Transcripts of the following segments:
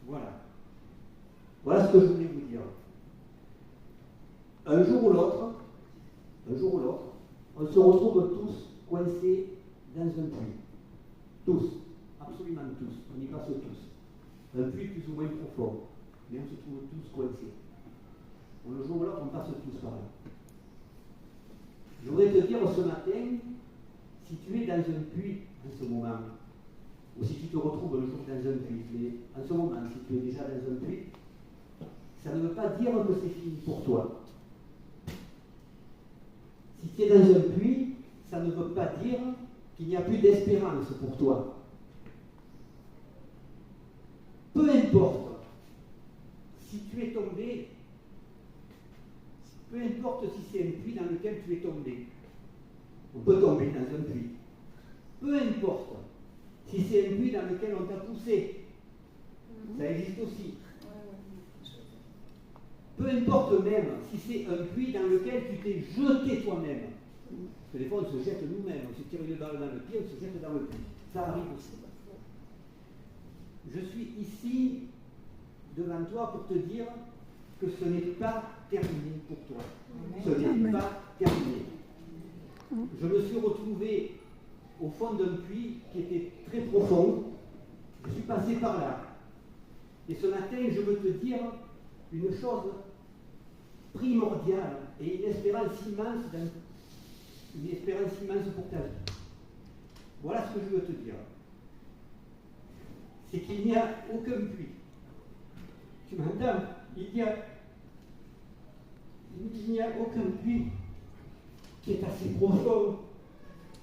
Voilà. Voilà ce que je voulais vous dire. Un jour ou l'autre, on se retrouve tous coincés dans un puits. Tous, absolument tous, on y passe tous. Un puits plus ou moins profond, mais on se trouve tous coincés. Un jour ou l'autre, on passe tous par là. Je voudrais te dire ce matin, si tu es dans un puits en ce moment, ou si tu te retrouves un jour dans un puits, mais en ce moment, si tu es déjà dans un puits, ça ne veut pas dire que c'est fini pour toi. Si tu es dans un puits, ça ne veut pas dire qu'il n'y a plus d'espérance pour toi. Peu importe si tu es tombé, peu importe si c'est un puits dans lequel tu es tombé. On peut tomber dans un puits. Peu importe si c'est un puits dans lequel on t'a poussé. Ça existe aussi. Peu importe même si c'est un puits dans lequel tu t'es jeté toi-même. Parce que des fois, on se jette nous-mêmes, on se tire une balle dans le pied, on se jette dans le puits. Ça arrive aussi. Je suis ici devant toi pour te dire que ce n'est pas terminé pour toi. Ce n'est pas terminé. Je me suis retrouvé au fond d'un puits qui était très profond. Je suis passé par là. Et ce matin, je veux te dire une chose primordiale et une espérance immense pour ta vie. Voilà ce que je veux te dire. C'est qu'il n'y a aucun puits. Tu m'entends? Il n'y a aucun puits qui est assez profond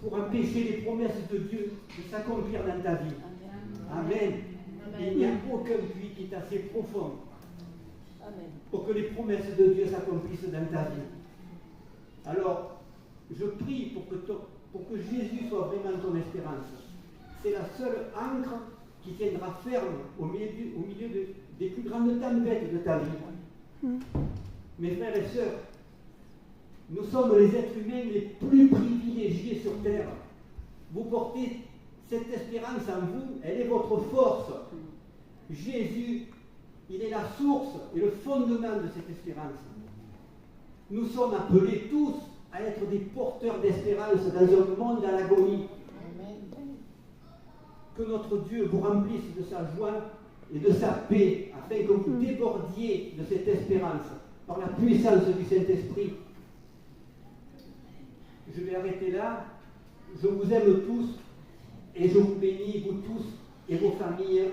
pour empêcher les promesses de Dieu de s'accomplir dans ta vie. Amen. Il n'y a aucun puits qui est assez profond pour que les promesses de Dieu s'accomplissent dans ta vie. Alors, je prie pour que Jésus soit vraiment ton espérance. C'est la seule ancre qui tiendra ferme au milieu des plus grandes tempêtes de ta vie. Mes frères et sœurs, nous sommes les êtres humains les plus privilégiés sur terre. Vous portez cette espérance en vous, elle est votre force. Jésus, il est la source et le fondement de cette espérance. Nous sommes appelés tous à être des porteurs d'espérance dans un monde à l'agonie. Que notre Dieu vous remplisse de sa joie et de sa paix, afin que vous débordiez de cette espérance par la puissance du Saint-Esprit. Je vais arrêter là. Je vous aime tous et je vous bénis, vous tous et vos familles.